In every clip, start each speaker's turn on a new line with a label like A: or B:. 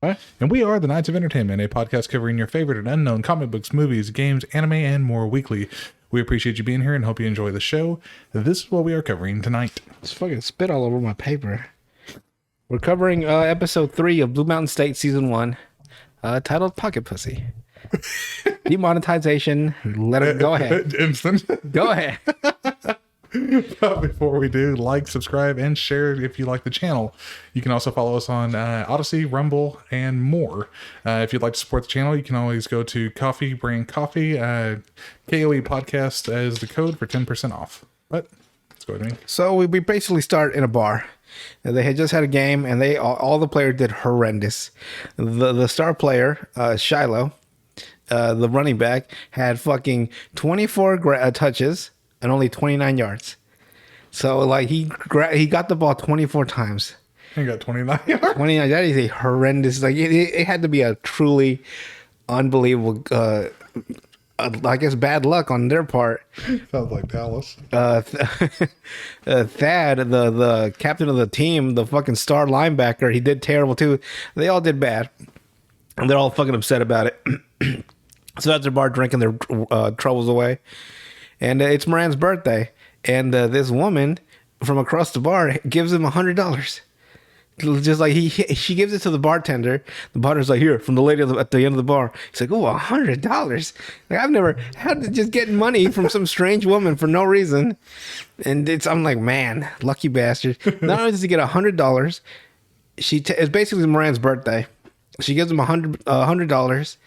A: And we are the Knights of Entertainment, a podcast covering your favorite and unknown comic books, movies, games, anime, and more weekly. We appreciate you being here and hope you enjoy the show. This is what we are covering tonight.
B: Just fucking spit all over my paper. We're covering episode 3 of Blue Mountain State season 1, titled Pocket Pussy. Demonetization. Let it go ahead.
A: Instant.
B: Go ahead.
A: But before we do, like, subscribe, and share if you like the channel. You can also follow us on Odyssey, Rumble, and more. If you'd like to support the channel, you can always go to Coffee Brand Coffee. KOE Podcast as the code for 10% off. But let's go ahead.
B: So we basically start in a bar. And they had just had a game, and they all the players did horrendous. The star player, Shiloh, the running back, had fucking 24 touches and only 29 yards. So like he got the ball 24 times.
A: He got 29 yards.
B: 29. That is a horrendous. Like it had to be a truly unbelievable. I guess bad luck on their part.
A: Sounds like Dallas.
B: Thad, the captain of the team, the fucking star linebacker, he did terrible too. They all did bad, and they're all fucking upset about it. So at their bar drinking their troubles away. And it's Moran's birthday, and this woman from across the bar gives him $100. Just like she gives it to the bartender. The bartender's like, here, from the lady at the end of the bar. He's like, oh, $100. Like, I've never had to just get money from some strange woman for no reason. And I'm like, man, lucky bastard. Not only does he get $100, it's basically Moran's birthday. She gives him $100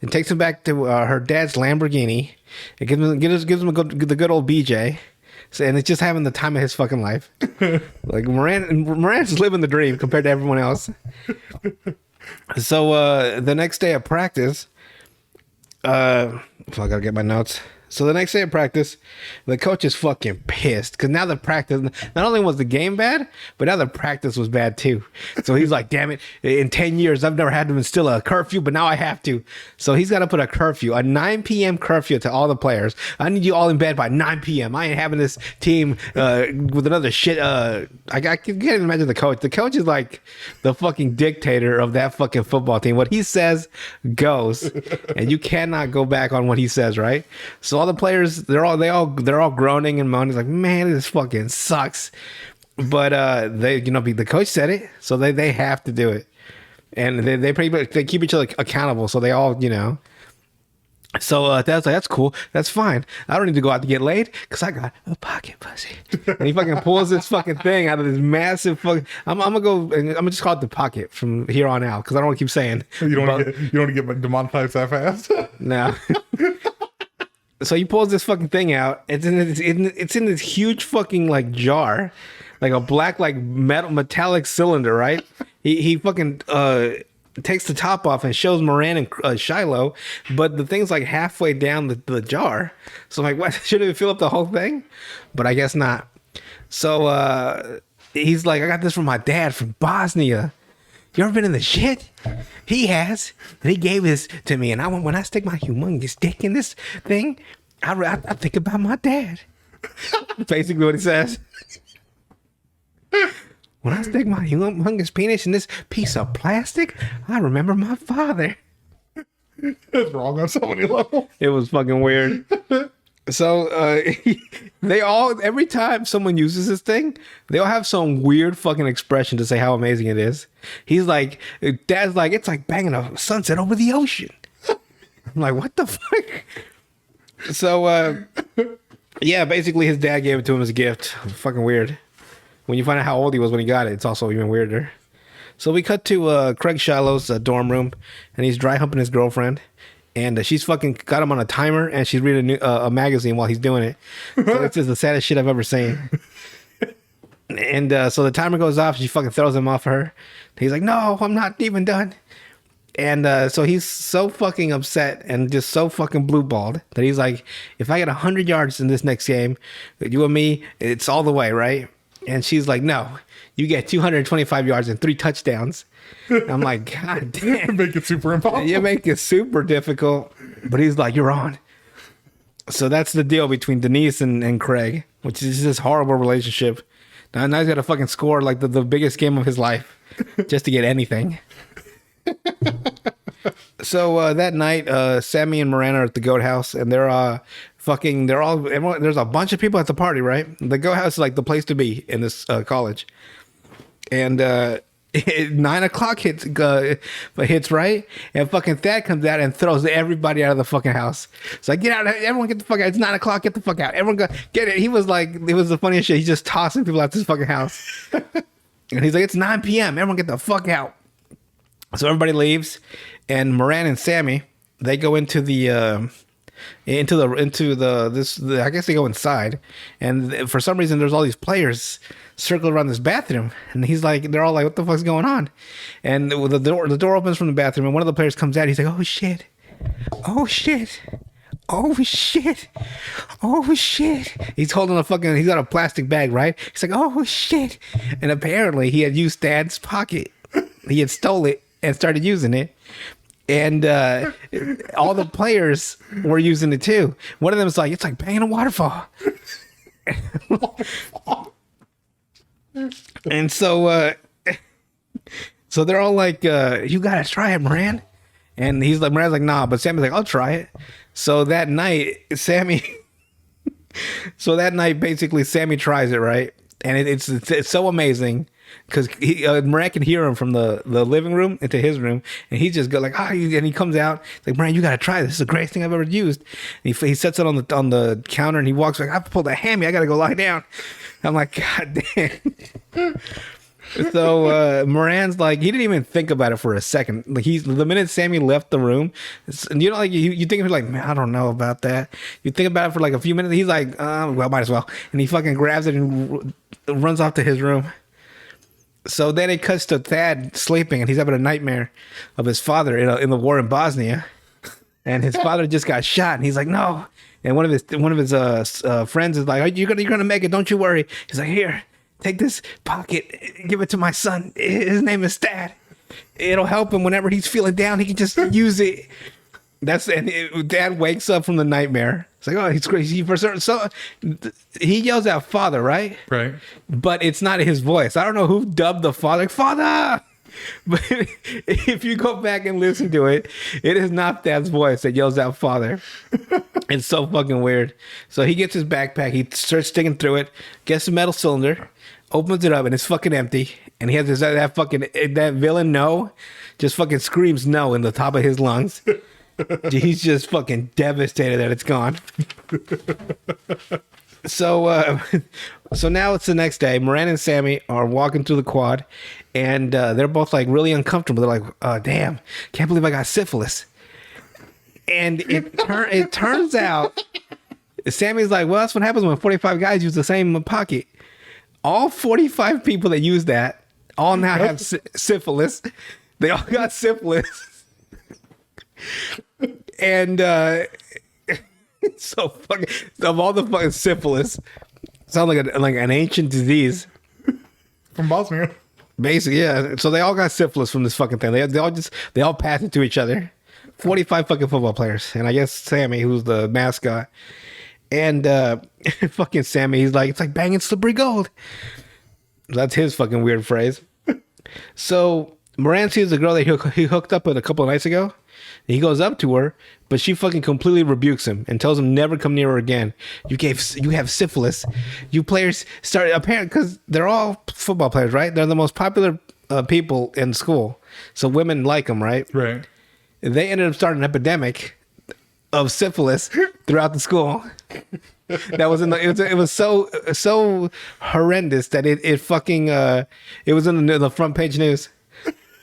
B: and takes him back to her dad's Lamborghini. It gives him the good old BJ. So, and it's just having the time of his fucking life. Like Moran's living the dream compared to everyone else. So the next day of practice, I gotta get my notes. So the next day of practice, the coach is fucking pissed because now the practice, not only was the game bad, but now the practice was bad too. So he's like, damn it, in 10 years, I've never had to instill a curfew, but now I have to. So he's got to put a curfew, a 9 p.m. curfew to all the players. I need you all in bed by 9 p.m. I ain't having this team with another shit. I can't even imagine the coach. The coach is like the fucking dictator of that fucking football team. What he says goes, and you cannot go back on what he says, right? So all the players, they're all groaning and moaning. It's like, man, this fucking sucks. But the coach said it, so they have to do it, and they pretty much they keep each other accountable. So they all, So that's cool. That's fine. I don't need to go out to get laid because I got a pocket pussy. And he fucking pulls this fucking thing out of this massive fucking. I'm gonna go and I'm gonna just call it the pocket from here on out because I don't want to keep saying.
A: You don't want to get demonetized that fast.
B: No. So he pulls this fucking thing out. It's in this huge fucking like jar, like a black like metallic cylinder, right? He fucking takes the top off and shows Moran and Shiloh, but the thing's like halfway down the jar. So I'm like, what? Shouldn't it fill up the whole thing? But I guess not. So he's like, I got this from my dad from Bosnia. You ever been in the shit? He has. And he gave this to me. And when I stick my humongous dick in this thing, I think about my dad. Basically what he says. When I stick my humongous penis in this piece of plastic, I remember my father.
A: It's wrong on so many levels.
B: It was fucking weird. So every time someone uses this thing, they all have some weird fucking expression to say how amazing it is. He's like, Dad's like, it's like banging a sunset over the ocean. I'm like, what the fuck? So yeah, basically his dad gave it to him as a gift. Fucking weird. When you find out how old he was when he got it, it's also even weirder. So we cut to Craig Shiloh's dorm room, and he's dry humping his girlfriend. And she's fucking got him on a timer, and she's reading a magazine while he's doing it. So it's just the saddest shit I've ever seen. And so the timer goes off, and she fucking throws him off her. He's like, no, I'm not even done. And so he's so fucking upset and just so fucking blue-balled that he's like, if I get 100 yards in this next game, you and me, it's all the way, right? And she's like, no, you get 225 yards and 3 touchdowns. I'm like, God damn.
A: Make it super impossible.
B: You make it super difficult. But he's like, you're on. So that's the deal between Denise and Craig, which is this horrible relationship. Now he's got to fucking score like the biggest game of his life just to get anything. So that night, Sammy and Miranda are at the Goat House, and everyone, there's a bunch of people at the party, right? The Goat House is like the place to be in this college. And 9 o'clock hits right, and fucking Thad comes out and throws everybody out of the fucking house. It's like, get out, everyone get the fuck out. It's 9 o'clock, get the fuck out. Everyone go get it. He was like, it was the funniest shit. He's just tossing people out this fucking house. And he's like, it's 9 p.m. Everyone get the fuck out. So everybody leaves, and Moran and Sammy, they go into the I guess they go inside, and for some reason there's all these players circled around this bathroom, and they're all like, what the fuck's going on? And the door opens from the bathroom, and one of the players comes out. He's like, oh shit, oh shit, oh shit, oh shit. He's got a plastic bag, right? He's like, oh shit. And apparently he had used Thad's pocket. He had stole it and started using it. And all the players were using it too. One of them was like, it's like banging a waterfall. And so they're all like, you gotta try it, Moran. And Moran's like, nah, but Sammy's like, I'll try it. So that night, basically Sammy tries it, right? And it's so amazing. Because Moran can hear him from the living room into his room, and he just go like, and he comes out like, Moran, you gotta try this. This is the greatest thing I've ever used. And he sets it on the counter, and he walks like, I pulled a hammy. I gotta go lie down. I'm like, God damn. So Moran's like, he didn't even think about it for a second. Like the minute Sammy left the room, and you know, like you think of like, man, I don't know about that. You think about it for like a few minutes. He's like, well, might as well, and he fucking grabs it and runs off to his room. So then it cuts to Thad sleeping, and he's having a nightmare of his father in the war in Bosnia, and his father just got shot, and he's like, no. And one of his friends is like, you're gonna make it, don't you worry. He's like, here, take this pocket, give it to my son. His name is Thad. It'll help him whenever he's feeling down. He can just use it. Dad wakes up from the nightmare. It's like, oh, he's crazy. So he yells out father, right?
A: Right.
B: But it's not his voice. I don't know who dubbed the father, like, father. But if you go back and listen to it, it is not Dad's voice that yells out father. It's so fucking weird. So he gets his backpack. He starts sticking through it, gets a metal cylinder, opens it up, and it's fucking empty. And he has that villain no, just fucking screams no in the top of his lungs. He's just fucking devastated that it's gone. So now it's the next day. Moran and Sammy are walking through the quad, and they're both like really uncomfortable. They're like, damn, can't believe I got syphilis. And it turns out, Sammy's like, well, that's what happens when 45 guys use the same pocket. All 45 people that use that all now have syphilis. They all got syphilis. And so fucking, of all the fucking syphilis, sounds like an ancient disease
A: From Bosnia.
B: basically. Yeah, so they all got syphilis from this fucking thing. They all pass it to each other. 45 fucking football players, and I guess Sammy, who's the mascot, and fucking Sammy, he's like, it's like banging slippery gold. That's his fucking weird phrase. So Moran sees the girl that he hooked up with a couple of nights ago. He goes up to her, but she fucking completely rebukes him and tells him never come near her again. You have syphilis. You players started apparently because they're all football players, right? They're the most popular people in school, so women like them, right?
A: Right.
B: They ended up starting an epidemic of syphilis throughout the school. That was it was so horrendous that it fucking it was in the front page news.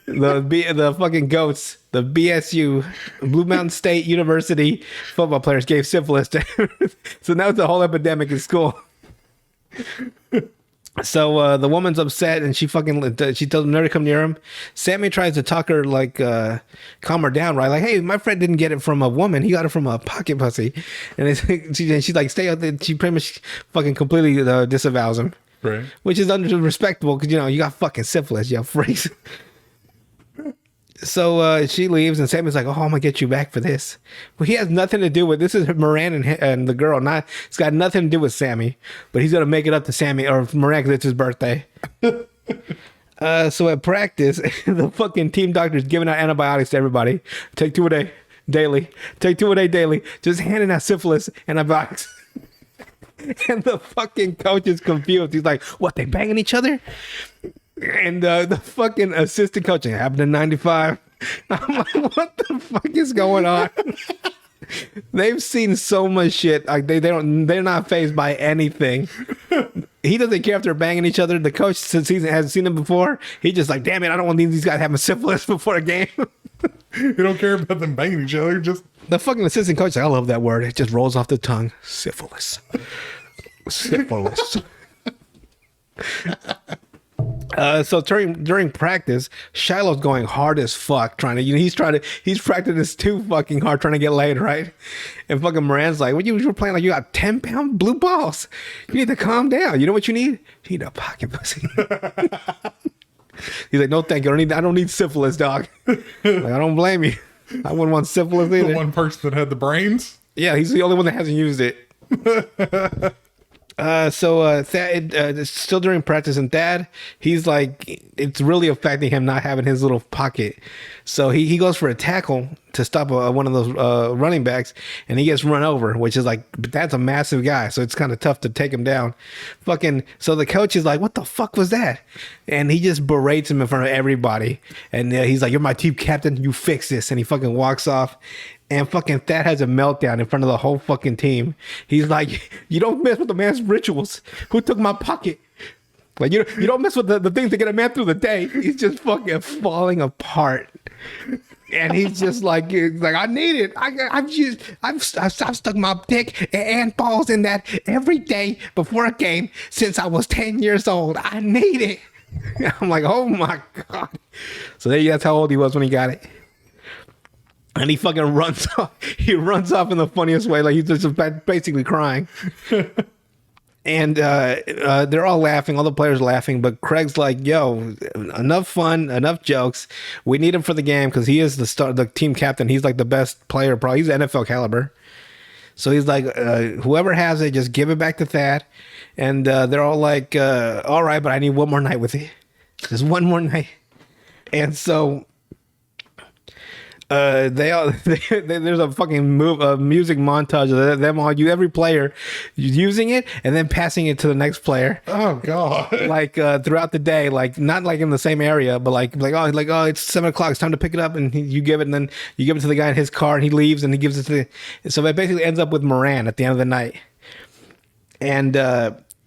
B: The fucking goats, the BSU, Blue Mountain State University football players gave syphilis to so now it's a whole epidemic in school. So the woman's upset and she tells him never to come near him. Sammy tries to talk her, like calm her down, right? Like, hey, my friend didn't get it from a woman, he got it from a pocket pussy. And she's like, stay out there. She pretty much fucking completely disavows him,
A: Right.
B: which is respectable because you got fucking syphilis, you freaks. So she leaves, and Sammy's like, "Oh, I'm gonna get you back for this." Well, he has nothing to do with this. Is Moran and the girl? It's got nothing to do with Sammy. But he's gonna make it up to Sammy or Moran because it's his birthday. So at practice, the fucking team doctor is giving out antibiotics to everybody. Take 2 a day, daily. Take 2 a day, daily. Just handing out syphilis antibiotics. And the fucking coach is confused. He's like, "What? They banging each other?" And the fucking assistant coach, "It happened in '95." I'm like, "What the fuck is going on?" They've seen so much shit. Like they're not fazed by anything. He doesn't care if they're banging each other. The coach, since he hasn't seen them before, he just like, "Damn it, I don't want these guys having syphilis before a game."
A: You don't care about them banging each other. Just
B: The fucking assistant coach, like, I love that word. It just rolls off the tongue. Syphilis. Syphilis. So during practice, Shiloh's going hard as fuck trying to, he's practicing this too fucking hard trying to get laid, right? And fucking Moran's like, "What you were playing like you got 10-pound blue balls. You need to calm down. You know what you need? You need a pocket pussy." He's like, "No, thank you. I don't need syphilis, dog." Like, I don't blame you. I wouldn't want syphilis either.
A: the one person that had the brains.
B: Yeah, he's the only one that hasn't used it. Thad, it's still during practice, and Thad, he's like, it's really affecting him not having his little pocket. So he goes for a tackle to stop one of those running backs, and he gets run over, which is like, that's a massive guy, so it's kind of tough to take him down. So the coach is like, "What the fuck was that?" And he just berates him in front of everybody, and he's like, "You're my team captain, you fix this," and he fucking walks off. And fucking Thad has a meltdown in front of the whole fucking team. He's like, "You don't mess with the man's rituals. Who took my pocket?" Like, you don't mess with the things that get a man through the day. He's just fucking falling apart. And he's just like, "I need it. I've stuck my dick and balls in that every day before a game since I was 10 years old. I need it." I'm like, "Oh my God." So that's how old he was when he got it. And he fucking runs off. He runs off in the funniest way. Like, he's just basically crying. And they're all laughing. All the players are laughing. But Craig's like, "Yo, enough fun, enough jokes. We need him for the game because he is the team captain. He's like the best player. Probably he's NFL caliber." So he's like, "Whoever has it, just give it back to Thad." And they're all like, "All right, but I need one more night with it. Just one more night." And so there's a fucking music montage of them all, every player using it and then passing it to the next player.
A: Oh God!
B: Like throughout the day, like not like in the same area, but like oh, it's 7:00, it's time to pick it up, and you give it, and then you give it to the guy in his car, and he leaves, and he gives it to so it basically ends up with Moran at the end of the night, and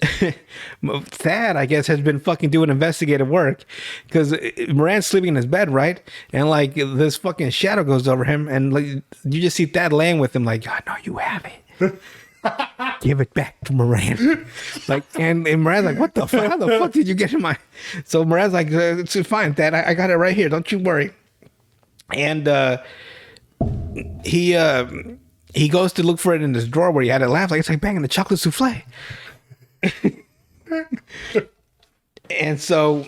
B: Thad, I guess, has been fucking doing investigative work because Moran's sleeping in his bed, right? And like this fucking shadow goes over him, and like you just see Thad laying with him, like, "I know you have it. Give it back to Moran." Like, and Moran's like, "What the fuck? How the fuck did you get in my?" So Moran's like, "It's fine, Thad. I got it right here. Don't you worry." And he goes to look for it in his drawer where he had it last. Like, it's like banging the chocolate souffle. And so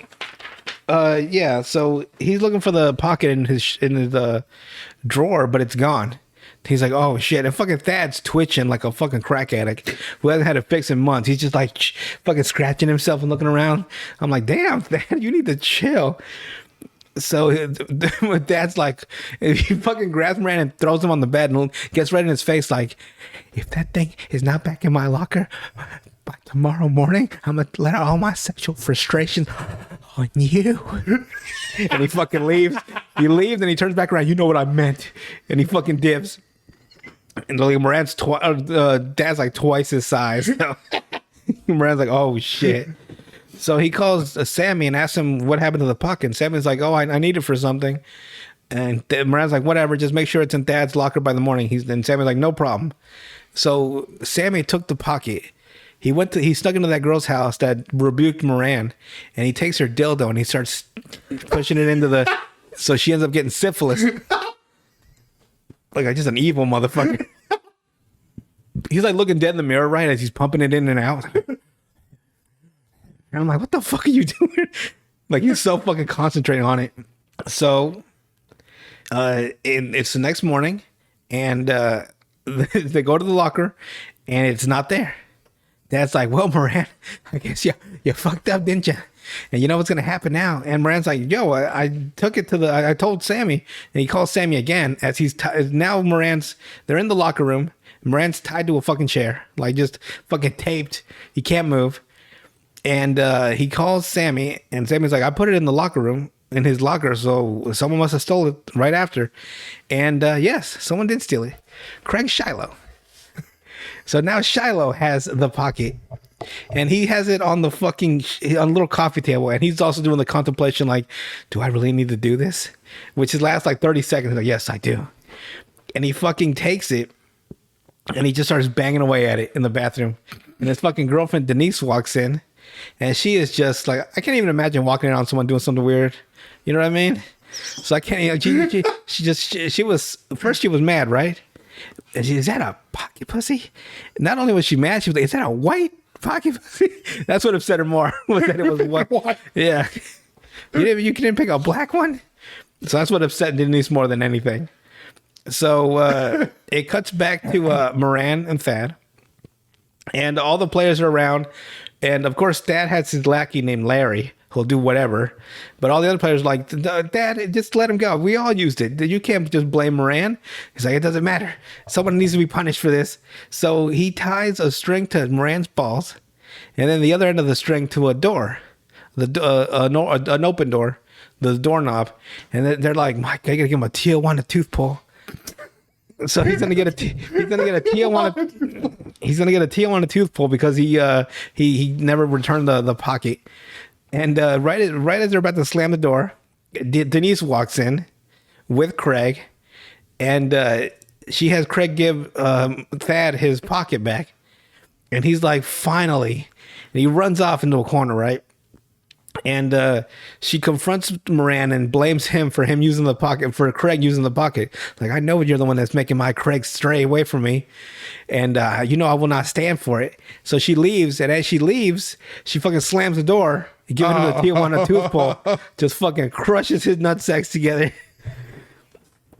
B: so he's looking for the pocket in his drawer, but it's gone. He's like, "Oh shit." And fucking Thad's twitching like a fucking crack addict who hasn't had it fixed in months. He's just like fucking scratching himself and looking around. I'm like, "Damn, Thad, you need to chill." So Dad's like, he fucking grabs Moran and throws him on the bed and gets right in his face like, "If that thing is not back in my locker by tomorrow morning, I'm gonna let out all my sexual frustration on you." And he fucking leaves. He leaves and he turns back around. "You know what I meant." And he fucking dips. And like Moran's Dad's like twice his size. Moran's like, "Oh shit." So he calls Sammy and asks him what happened to the pocket. And Sammy's like, "Oh, I need it for something." And Moran's like, "Whatever, just make sure it's in Dad's locker by the morning." And Sammy's like, "No problem." So Sammy took the pocket. He snuck into that girl's house that rebuked Moran, and he takes her dildo and he starts pushing it into so she ends up getting syphilis. Like, just an evil motherfucker. He's like looking dead in the mirror, right, as he's pumping it in and out. And I'm like, "What the fuck are you doing?" Like, he's so fucking concentrating on it. So, it's the next morning, and they go to the locker, and it's not there. Dad's like, well, Moran, I guess you fucked up, didn't you? And you know what's gonna happen now? And Moran's like, yo, I took it to I told Sammy, and he calls Sammy again as he's now they're in the locker room. Moran's tied to a fucking chair, like just fucking taped. He can't move. And he calls Sammy, and Sammy's like, I put it in the locker room, in his locker, so someone must have stolen it right after. And yes, someone did steal it. Craig Shiloh. So now Shiloh has the pocket, and he has it on the fucking on a little coffee table, and he's also doing the contemplation, like, do I really need to do this? Which is lasts like 30 seconds. He's like, yes, I do. And he fucking takes it, and he just starts banging away at it in the bathroom. And his fucking girlfriend Denise walks in, and she is just like, I can't even imagine walking around someone doing something weird. You know what I mean? So I can't. She was first. She was mad, right? And she, is that a pocket pussy? Not only was she mad, she was like, is that a white pocket pussy? That's what upset her more. Was that it was white? Yeah. You couldn't pick a black one. So that's what upset Denise more than anything. So it cuts back to Moran and Thad, and all the players are around. And of course, Thad has his lackey named Larry who'll do whatever. But all the other players are like, Dad, just let him go. We all used it. You can't just blame Moran. He's like, it doesn't matter. Someone needs to be punished for this. So he ties a string to Moran's balls, and then the other end of the string to a door, an open door, the doorknob. And they're like, Mike, I gotta give him a Tijuana tooth pull. So he's gonna get a Tijuana tooth pull because he never returned the pocket. And right as they're about to slam the door, Denise walks in with Craig, and she has Craig give Thad his pocket back, and he's like, finally, and he runs off into a corner, right? And she confronts Moran and blames him for using the pocket, for Craig using the pocket. Like, I know you're the one that's making my Craig stray away from me. And I will not stand for it. So she leaves. And as she leaves, she fucking slams the door, giving him the Tijuana tooth pull, just fucking crushes his nutsacks together.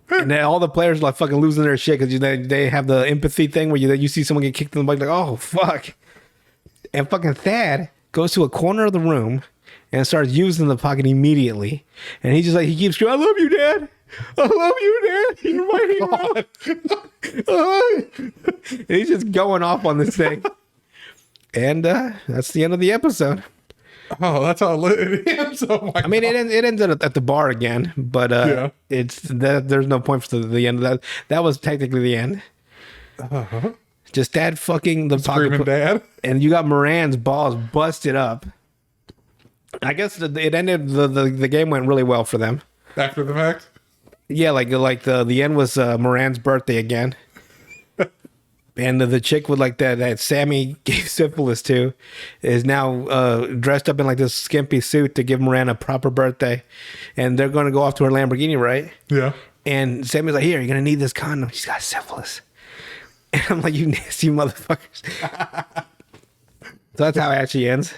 B: And then all the players are like fucking losing their shit because they have the empathy thing where you see someone get kicked in the butt, like, oh, fuck. And fucking Thad goes to a corner of the room and starts using the pocket immediately. And he keeps screaming, I love you, Dad. I love you, Dad. You're my hero. And he's just going off on this thing. And that's the end of the episode.
A: Oh, that's how it ends. Oh my
B: it ends at the bar again, but there's no point for the end of that. That was technically the end. Uh-huh. Just Dad fucking the
A: screaming
B: pocket,
A: Dad, and
B: you got Moran's balls busted up. I guess it ended. The game went really well for them
A: after the fact.
B: Yeah, like the end was Moran's birthday again, and the chick with like that Sammy gave syphilis to is now dressed up in like this skimpy suit to give Moran a proper birthday, and they're going to go off to her Lamborghini, right?
A: Yeah.
B: And Sammy's like, here, you're gonna need this condom. She's got syphilis, and I'm like, you nasty motherfuckers. So that's how it actually ends.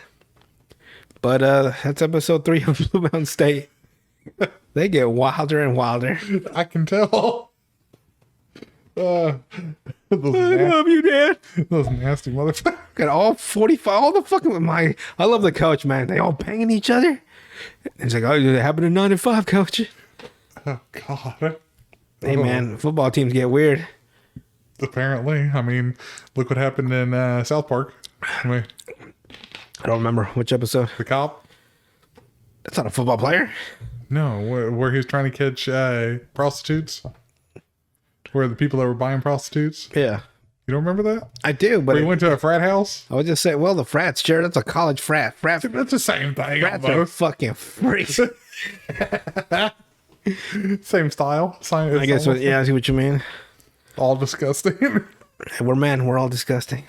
B: But that's episode 3 of Blue Mountain State. They get wilder and wilder.
A: I can tell.
B: I love you, Dad.
A: Those nasty motherfuckers.
B: Got all 45, all the fucking I love the coach, man. They all banging each other. It's like, oh, it happened in 9 and 5, coach.
A: Oh God.
B: Hey, man, football teams get weird.
A: Apparently, look what happened in South Park.
B: I don't remember which episode.
A: The cop.
B: That's not a football player.
A: No, where he was trying to catch prostitutes. Where the people that were buying prostitutes.
B: Yeah.
A: You don't remember that?
B: I do, but
A: he went to a frat house.
B: I would just say, well, the frats, sure, that's a college frat.
A: That's the same thing.
B: Frats are fucking freaks.
A: Same style.
B: I guess. Yeah, I see what you mean.
A: All disgusting.
B: We're men. We're all disgusting.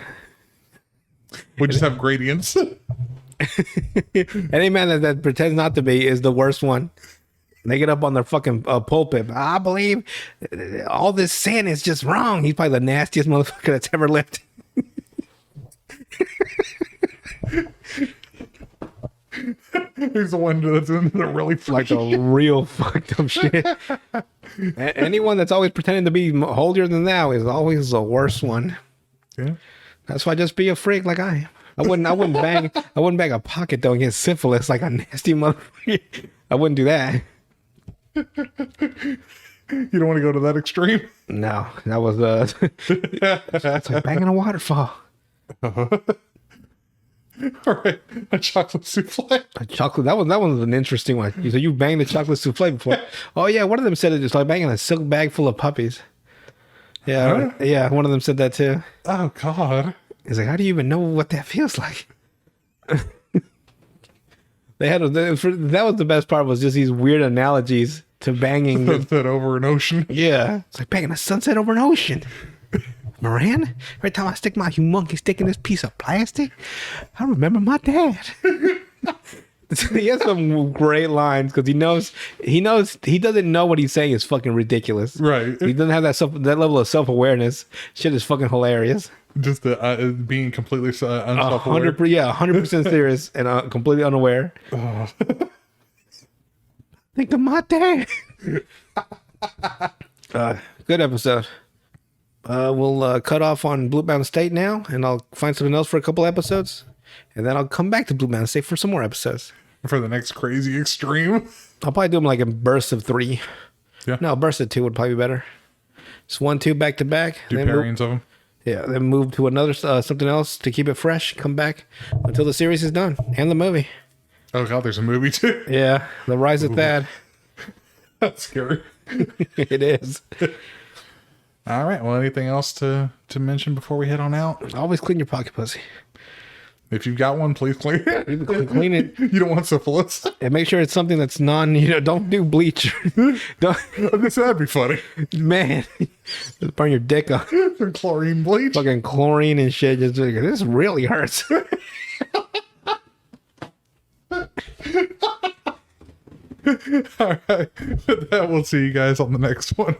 A: We just have gradients.
B: Any man that pretends not to be is the worst one. They get up on their fucking pulpit. I believe all this sin is just wrong. He's probably the nastiest motherfucker that's ever lived.
A: He's the one that's in the really
B: like a real fucked up shit. Anyone that's always pretending to be holier than thou is always the worst one.
A: Yeah.
B: That's why just be a freak like I am. I wouldn't bang a pocket though and get syphilis like a nasty motherfucker. I wouldn't do that.
A: You don't want to go to that extreme.
B: No, that was it's like banging a waterfall.
A: All right, a chocolate souffle.
B: A chocolate. That was an interesting one. So you banged the chocolate souffle before? Oh yeah, one of them said it's like banging a silk bag full of puppies. Yeah, yeah. One of them said that too.
A: Oh God.
B: He's like, how do you even know what that feels like? That was the best part, was just these weird analogies to banging.
A: Sunset over an ocean.
B: Yeah, it's like banging a sunset over an ocean. Moran, every time I stick my humongous dick in this piece of plastic, I remember my dad. He has some great lines because he doesn't know what he's saying is fucking ridiculous.
A: Right.
B: He doesn't have that level of self-awareness. Shit is fucking hilarious.
A: Just being completely unself-aware.
B: 100% serious and completely unaware.
A: Oh.
B: Think of my dad. Good episode. We'll cut off on Blue Mountain State now, and I'll find something else for a couple episodes, and then I'll come back to Blue Mountain State for some more episodes.
A: For the next crazy extreme.
B: I'll probably do them like in bursts of 3.
A: Yeah.
B: No, bursts of 2 would probably be better. Just 1, 2 back to back.
A: Do pairings of them.
B: Yeah, then move to another something else to keep it fresh. Come back until the series is done and the movie.
A: Oh God, there's a movie too.
B: Yeah, The Rise of Thad.
A: That's scary.
B: It is.
A: All right. Well, anything else to mention before we head on out?
B: Always clean your pocket pussy.
A: If you've got one, please clean it.
B: Clean it.
A: You don't want syphilis.
B: And make sure it's something that's don't do bleach. Don't,
A: That'd be funny.
B: man, just burn your dick on
A: Chlorine bleach.
B: fucking chlorine and shit. Just like, this really hurts.
A: All right. With that, we'll see you guys on the next one.